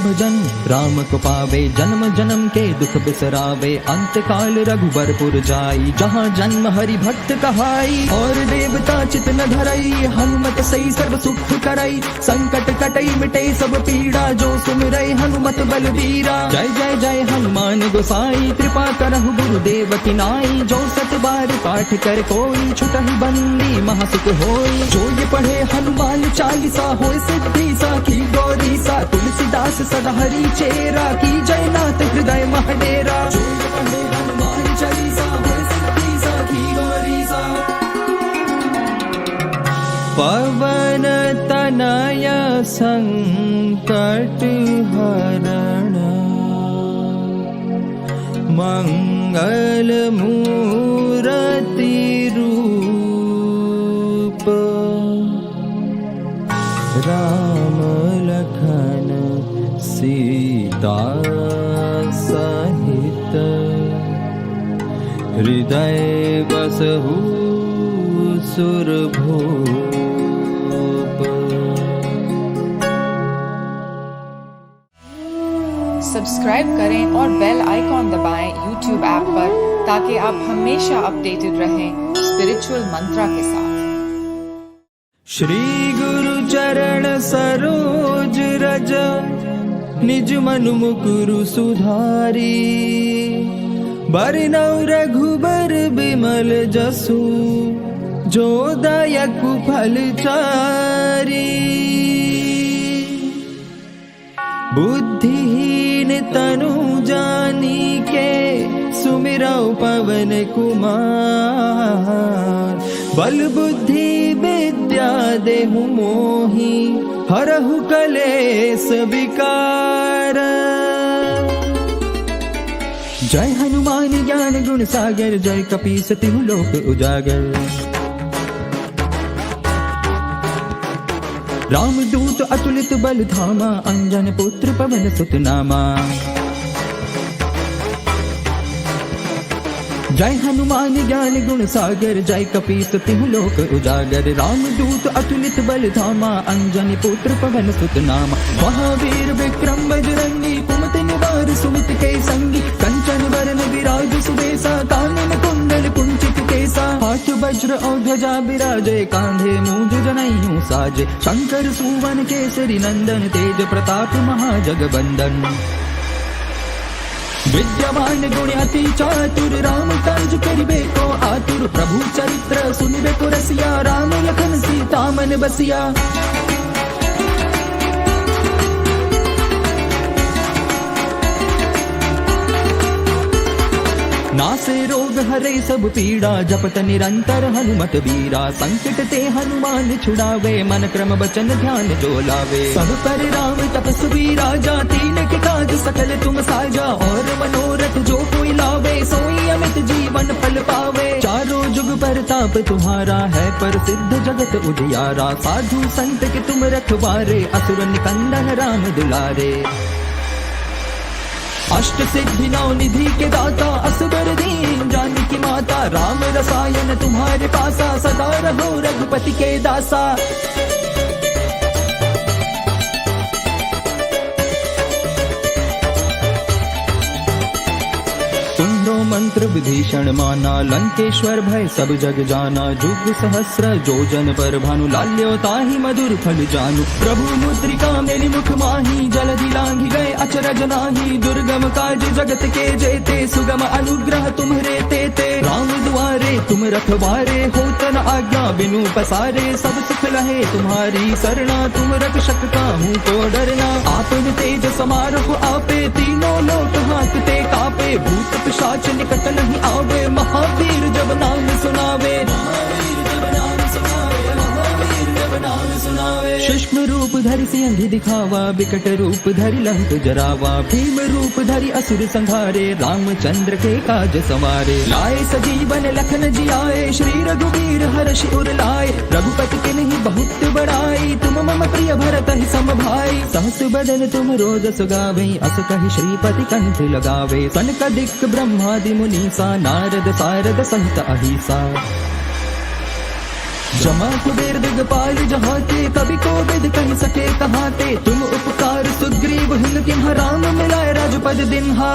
[SPEAKER 1] भजन राम को पावे, जन्म जन्म के दुख बिसरावे, अंत काल रघुबरपुर जाई, जहाँ जन्म हरि भक्त कहाई। और देवता चित न धरई, हनुमत सही सर्व सुख करई, संकट कटई मिटे सब पीड़ा, जो सुमिरै हनुमत बलबीरा। जय जय जय हनुमान गोसाई, कृपा करहु गुरुदेव की नाई, जो सत बार पाठ कर कोई, छुटहि बंदी महासुख होई। जो ये पढ़े हनुमान चालीसा, होय सिद्धि साखी गौरी सा, तुलसीदास सदा हरि चेरा, की जय नाथ हृदय महडेरा। जो ये पढ़े हनुमान चालीसा, होय सिद्धि साखी गौरी सा। पवन तनय संकट हरण, मंगल मूरति रूप, राम लखन सीता सहित, हृदय बसहु सुरभूप।
[SPEAKER 2] सब्सक्राइब करें और बेल आइकॉन दबाएं YouTube ऐप पर, ताकि आप हमेशा अपडेटेड रहें स्पिरिचुअल मंत्रा के साथ।
[SPEAKER 1] श्री गुरु चरण सरोज रज, निज मनु मुकुरु सुधारी, बरनउँ रघुबर बिमल जसु, जो दायकु फल चारी। बुद्धिहीन तनु जानिके, सुमिरौ पवन कुमार, बल बुद्धि विद्या देहु मोहि, हरहु कलेश विकार। जय हनुमान ज्ञान गुण सागर, जय कपीस तिहु लोक उजागर। रामदूत अतुलित बल धामा, अंजन पुत्र पवन सुत नामा। जय हनुमान ज्ञान गुण सागर, जय कपीस तिहु लोक उजागर। रामदूत अतुलित बल धामा, अंजनी पुत्र पवन सुत नामा। महावीर विक्रम बजरंगी, कुमति निवार सुमति के संगी, कंचन वरन विराज सुबेसा, कानन कुंडल कुंचित केसा। हाथ वज्र और ध्वजा बिराजे, कांधे मूंज जनेऊ साजे, शंकर सुवन केसरी नंदन, तेज प्रताप महाजगबंदन। विद्यावान गुण अति चातुर, राम काज करिबे को आतुर, प्रभु चरित्र सुनिबे को रसिया, राम लखन सीता मन बसिया। नासे रोग हरे सब पीड़ा, जपत निरंतर हनुमत बीरा। संकट ते हनुमान छुड़ावे, मन क्रम बचन ध्यान जो लावे। सब पर राम तपस्वी राजा, तीन के काज सकल तुम साजा। और मनोरथ जो कोई लावे, सोई अमित जीवन फल पावे। चारों जुग परताप तुम्हारा है, प्रसिद्ध जगत उजियारा। साधु संत के तुम रखवारे, असुर निकंदन राम दुलारे। अष्ट सिद्धि नौ निधि के दाता, असबर दीन जानकी माता। राम रसायन तुम्हारे पासा, सदा रहो रघुपति के दासा। सुनो मंत्र विभीषण माना, लंकेश्वर भय सब जग जाना। जुग सहस्र जो जन पर भानु, लाल्यो ताहि मधुर फल जानू। प्रभु मुद्रिका मेरी मुख माही, जलधि लांघि गए अचरज नाही। दुर्गम काज जगत के जेते, सुगम अनुग्रह तुम्हरे तेते। राम दुआरे तुम रखवारे, होत न आज्ञा बिनु पसारे। सब सुख लहे तुम्हारी सरना, तुम रक्षक काहू को डरना। आपन तेज समारोह आपे, तीनों लोक हांकते कापे। भूत पिशाच निकट नहीं आवे, महावीर जब नाम सुनावे। सूक्ष्म रूप धरि सिंह दिखावा, विकट रूप धरि लंक जरावा। भीम रूप धरि असुर संहारे, रामचंद्र के काज संवारे। लाए सजीवन लखन जियाए, श्री रघुवीर हर्षि उर लाए। रघुपति के नहीं बहुत बड़ाई, तुम मम प्रिय भरत ही सम भाई। सहस बदन तुम रोज सुगावे, अस कहि श्रीपति कंठ लगावे। सनकादिक ब्रह्मादि मुनीसा, नारद सारद सहित अहिसा। जमा कुबेर दिगपाल जहाँ के, कवि को वेद कह सके कहाते। तुम उपकार सुग्रीव हिल किम पद दिन्हा।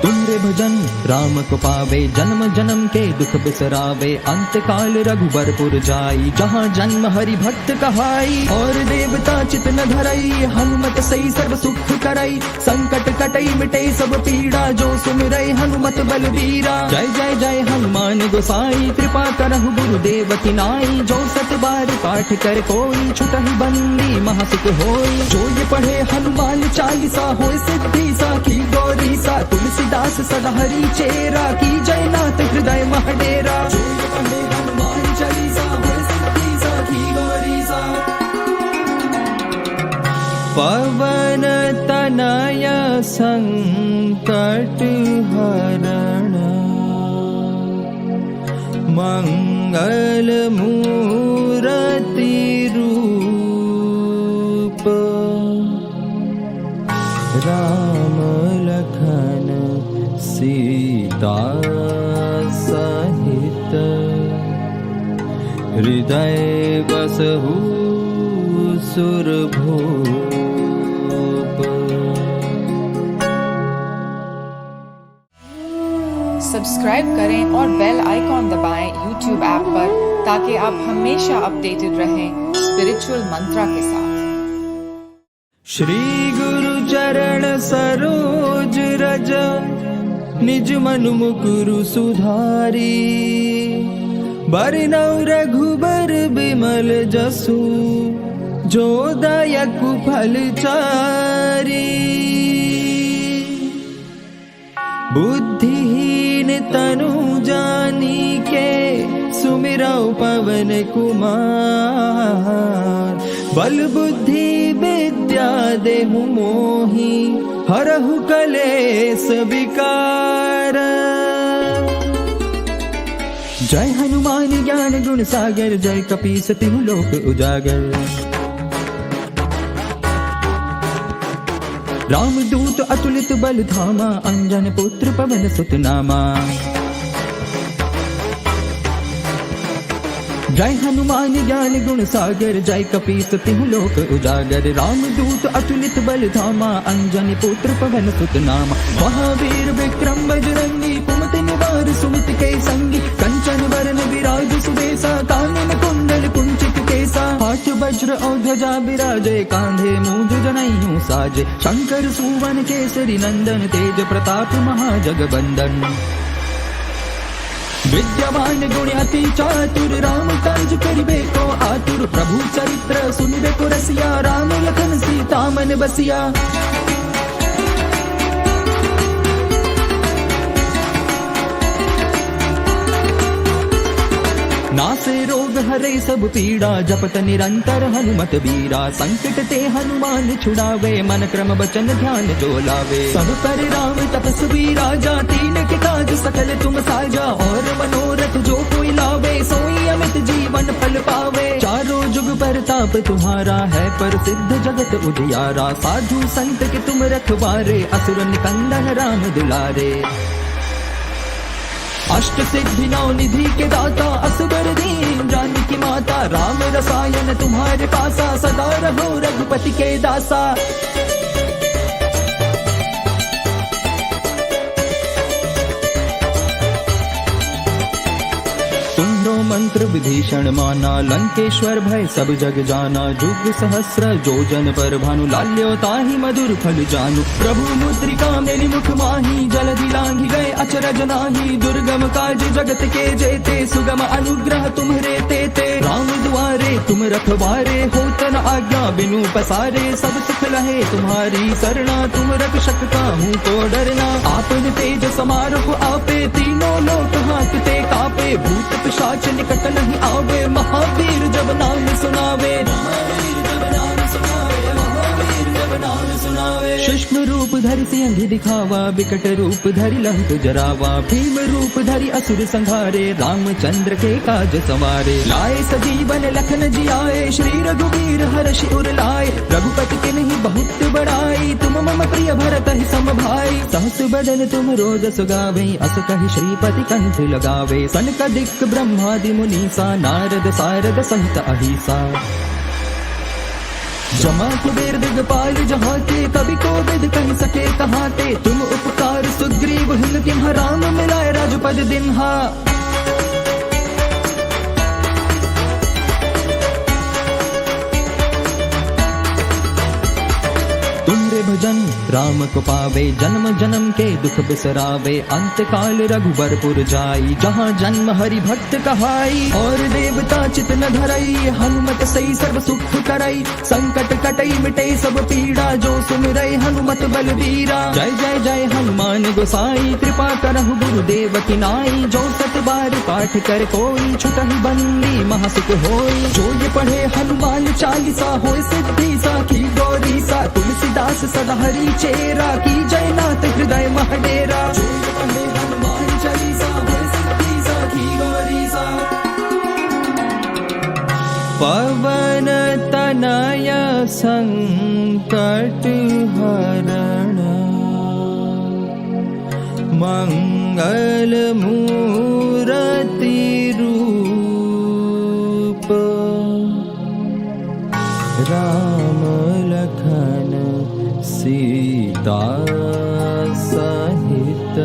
[SPEAKER 1] तुमरे भजन राम को पावे, जन्म जन्म के दुख बिसरावे। अंत काल रघुबरपुर जाई, जहाँ जन्म हरि भक्त कहाई। और देवता चित न धरई, हनुमत सही सर्व सुख करई। संकट कटई मिटे सब पीड़ा, जो सुमिरै हनुमत बलबीरा। जय जय जय हनुमान गोसाई, कृपा करहु गुरुदेव की नाई। जो सत बार पाठ कर कोई, छुटहि बंदी महासुख होई। जो ये पढ़े हनुमान चालीसा, होय सिद्धि साखी गौरी सा। तुलसीदास सदा हरि चेरा, की जय नाथ हृदय महडेरा। जो ये पढ़े हनुमान चालीसा, होय सिद्धि साखी गौरी सा। पवन तनय संकट हरण, मंगल मूरति रूप। राम लखन सीता सहित, हृदय बसहु सुरभूप।
[SPEAKER 2] सब्सक्राइब करें और बेल आइकॉन दबाएं YouTube ऐप पर, ताकि आप हमेशा अपडेटेड रहें स्पिरिचुअल मंत्रा के साथ।
[SPEAKER 1] श्री गुरु चरण सरोज रज, निज मनु मुकुरु सुधारी। बरनौ रघुबर बिमल जसु, जो दायकु फल चारी। बुद्धिहीन तनु जानिके, सुमिरौ पवन कुमार। बल बुद्धि विद्या देहु मोहि, हरहु कलेस विकार। जय हनुमान ज्ञान गुण सागर, जय कपीस तिहु लोक उजागर। रामदूत अतुलित बल धामा, अंजन पुत्र पवन सुत नामा। जय हनुमान ज्ञान गुण सागर, जय कपीस तिहु लोक उजागर। रामदूत अतुलित बल धामा, अंजन पुत्र पवन सुत नामा। महावीर विक्रम बजरंगी, कुमति निवार सुमति के संगी। कंचन वरन विराज सुबेसा, कानन कुंडल कुंचित केसा। हाथ वज्र और ध्वजा विराजे, कांधे मूंज जनेऊ साजे। शंकर सुवन केसरी नंदन, तेज प्रताप महाजगबंदन। विद्यावान गुण अति चातुर, राम काज करिबे को आतुर। प्रभु चरित्र सुनिबे को रसिया, राम लखन सीता मन बसिया। नासे रोग हरे सब पीड़ा, जपत निरंतर हनुमत बीरा। संकट ते हनुमान छुड़ावे, मन क्रम वचन ध्यान जो लावे। सब पर राम तपस्वी राजा, तीन के काज सकल तुम साजा। और मनोरथ जो कोई लावे, सोई अमित जीवन फल पावे। चारों जुग परताप तुम्हारा है, प्रसिद्ध जगत उजियारा। साधु संत के तुम रखवारे, असुर निकंदन राम दुलारे। अष्ट सिद्धि नौ निधि के दाता, असबर दीन जानकी माता। राम रसायन तुम्हारे पासा, सदा रहो रघुपति के दासा। मंत्र विभीषण माना, लंकेश्वर भय सब जग जाना। जुग सहस्र जोजन पर भानु, लाल्यो ताहि मधुर फल जानू। प्रभु मुद्रिका मेरी मुख माही, जलधि लांघि गए अचरज नाही। दुर्गम काज जगत के जेते, सुगम अनुग्रह तुम्हरे तेते। राम दुआरे तुम रखवारे, होत न आज्ञा बिनु पसारे। सब सुख लहे तुम्हारी सरना, तुम रक्षक काहू को डरना। आपन तेज समारोह आपे, तीनों लोक हांकते कापे। भूत पिशाच निकट नहीं आवे, महावीर जब नाम सुनावे। महावीर जब नाम सुनावे, महावीर सब नाम सुनावे। सूक्ष्म रूप धरि सिंह दिखावा, विकट रूप धरि लंक जरावा, भीम रूप धरि असुर संहारे, रामचंद्र के काज संवारे। लाए सजीवन लखन जियाए, श्री रघुवीर हर्षि उर लाए, रघुपति के नहीं बहुत बड़ाई, तुम मम प्रिय भरत ही सम भाई। सहस बदन तुम रोज सुगावे, अस कहि श्रीपति कंठ लगावे, सनकादिक ब्रह्मादि मुनीसा, नारद सारद सहित अहिसा। जमा कुबेर दिगपाल जहाँ के, कवि कोविद कह सके कहाँ ते, तुम उपकार सुग्रीव हिम किम्हा, राम मिलाए राजपद दिन्हा। तुमरे भजन राम को पावे, जन्म जन्म के दुख बिसरावे, अंत काल रघुबरपुर जाई, जहाँ जन्म हरि भक्त कहाई। और देवता चित न धरई, हनुमत सही सर्व सुख करई, संकट कटई मिटे सब पीड़ा, जो सुमिरै हनुमत बलबीरा। जय जय जय हनुमान गोसाई, कृपा करहु गुरुदेव की नाई, जो सत बार पाठ कर कोई, छुटहि बंदी महासुख होई। जो ये पढ़े हनुमान चालीसा, होय सिद्धि साखी गौरी सा, तुलसीदास सदा हरि चेरा, की जय नाथ हृदय महडेरा। जो ये पढ़े हनुमान चालीसा, होय सिद्धि साखी गौरी सा। पवन तनय संकट हरण, मंगल मूरति रूप, राम लखन सीता सहित,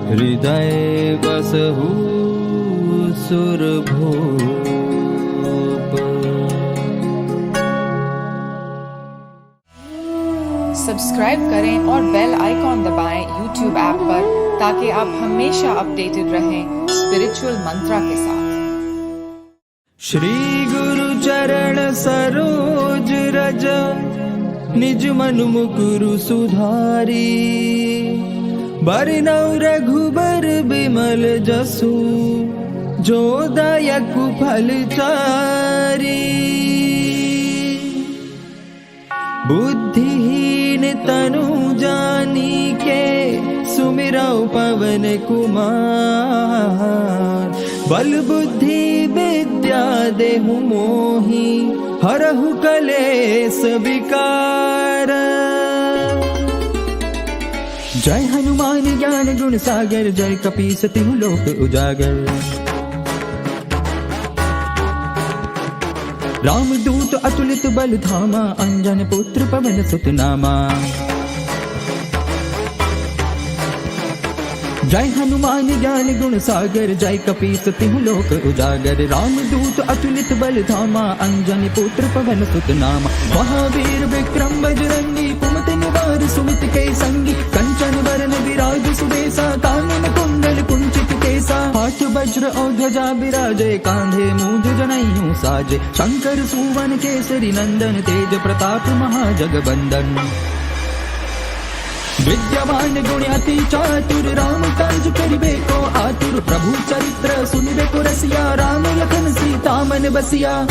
[SPEAKER 1] हृदय बसहु सुरभूप।
[SPEAKER 2] सब्सक्राइब करें और बेल आइकॉन दबाएं YouTube ऐप पर, ताकि आप हमेशा अपडेटेड रहें स्पिरिचुअल मंत्रा के साथ।
[SPEAKER 1] श्री गुरु चरण सरोज रज, निज मन मुकुरु सुधारी, बरनउँ रघुबर बिमल जसु, जो दायकु फल चारी। बुद्धिहीन तनु जानिके, सुमिरौ पवन कुमार, बल बुद्धि विद्या देहु मोहि, हरहु कलेश विकार। जय हनुमान ज्ञान गुण सागर, जय कपीस तिहु लोक उजागर। रामदूत अतुलित बल धामा, अंजन पुत्र पवन सुत नामा। जय हनुमान ज्ञान गुण सागर, जय कपीस तिहु लोक उजागर। रामदूत अतुलित बल धामा, अंजनी पुत्र पवन सुत नामा। महावीर विक्रम बजरंगी, कुमति निवार सुमित के संगी, कंचन वरन विराज सुबेसा, कानन कुंडल कुंचित केसा। हाथ वज्र और ध्वजा विराजे, कांधे मूंज जनेऊ साजे। शंकर सुवन केसरी नंदन, तेज प्रताप महाजगबंदन। विद्यावान गुण अति चातुर, राम काज करिबे को आतुर। प्रभु चरित्र सुनिबे को रसिया, राम लखन सीता मन बसिया।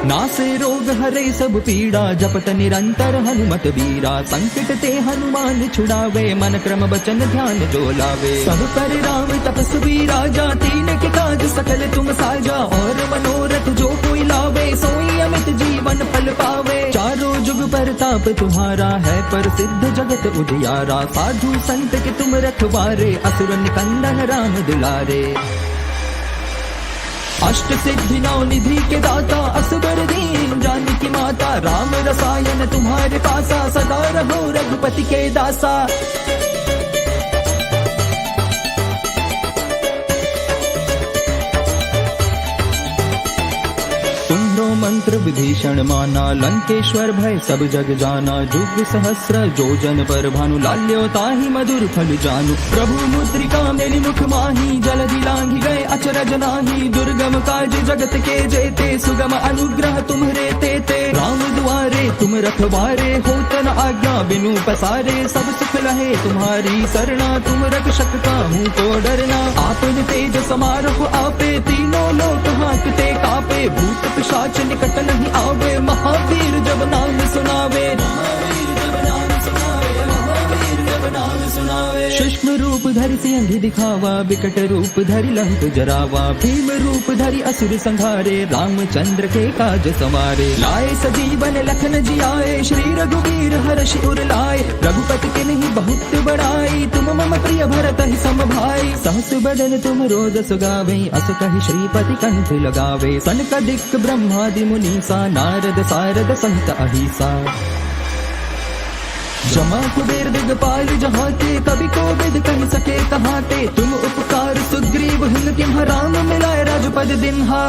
[SPEAKER 1] नासे रोग हरे सब पीड़ा, जपत निरंतर हनुमत बीरा। संकट ते हनुमान छुड़ावे, मन क्रम बचन ध्यान जो लावे। सब पर राम तपस्वी राजा, तीन के काज सकल तुम साजा। और मनोरथ जो कोई लावे, सोई अमित जीवन फल पावे। चारों जुग परताप तुम्हारा है, प्रसिद्ध जगत उजियारा। साधु संत के तुम रखवारे, असुर निकंदन राम दुलारे। अष्ट सिद्धि नौ निधि के दाता, असबर दीन जानकी माता। राम रसायन तुम्हारे पासा, सदा रहो रघुपति के दासा। तुम नो मन मंत्र विभीषण माना, लंकेश्वर भय सब जग जाना। जुग सहस्र जोजन पर भानु, लाल्यो ताहि मधुर फल जानू। प्रभु मुद्रिका मेली मुख माही, जलधि लांघि गए अचरज नाही। दुर्गम काज जगत के जेते, सुगम अनुग्रह तुम्हरे तेते। राम दुआरे तुम रखवारे, होत न आज्ञा बिनु पसारे। सब सुख लहे तुम्हारी सरना, तुम रक्षक काहू को डरना। आपन तेज समारोह आपे, तीनों लोक हांकते कापे। भूत पिशाच निकट नहीं आवे, महावीर जब नाम सुनावे। सूक्ष्म रूप धरि सिंह दिखावा, विकट रूप धरि लंक जरावा। भीम रूप धरि असुर संहारे, रामचंद्र के काज संवारे। लाए सजीवन लखन जियाए, श्री रघुवीर हर्षि उर लाए। रघुपति के नहीं बहुत बड़ाई, तुम मम प्रिय भरत ही सम भाई। सहस बदन तुम रोज सुगावे, अस कहि श्रीपति कंठ लगावे। सनकादिक ब्रह्मादि मुनीसा, नारद सारद सहित अहिसा। जमा कुबेर दिगपाल जहाँ के, कवि कोविद कह सके कहाँ ते। तुम उपकार सुग्रीव हिंद किम्ह, राम मिलाए राजपद दिन्हा।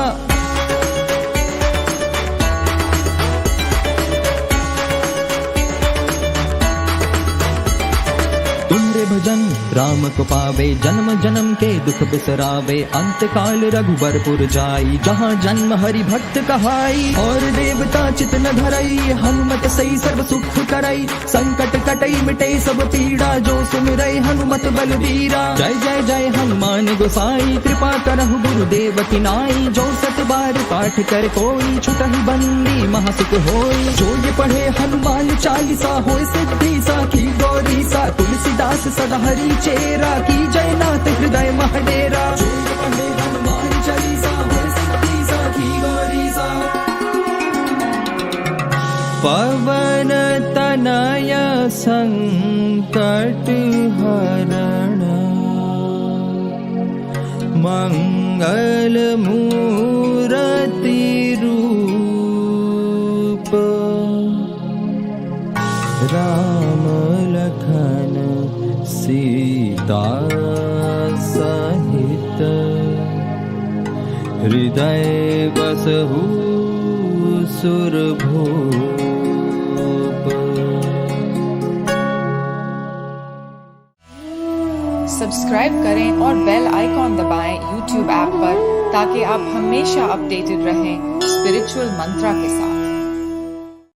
[SPEAKER 1] तुमरे भजन राम को पावे, जन्म जन्म के दुख बिसरावे। अंत काल रघुबरपुर जाई, जहाँ जन्म हरि भक्त कहाई। और देवता चित न धरई, हनुमत सही सर्व सुख करई। संकट कटई मिटई सब पीड़ा, जो सुमिरई हनुमत बलबीरा। जय जय जय हनुमान गोसाई, कृपा करहु गुरुदेव की नाई। जो सत बार पाठ कर कोई, छुटहि बंदी महासुख होई। जो ये पढ़े हनुमान चालीसा, होय सिद्धि साखी गौरी सा। तुलसीदास सदा हरि चेरा, की जय नाथ हृदय महडेरा। जो ये पढ़े हनुमान चालीसा, होय सिद्धि साखी गौरी सा। पवन तनय संकट हरण, मंगल मूरति रूप। राम लखन सीता सहित, हृदय बसहु सुरभूप।
[SPEAKER 2] सब्सक्राइब करें और बेल आइकॉन दबाएं YouTube ऐप पर, ताकि आप हमेशा अपडेटेड रहें स्पिरिचुअल मंत्रा के साथ।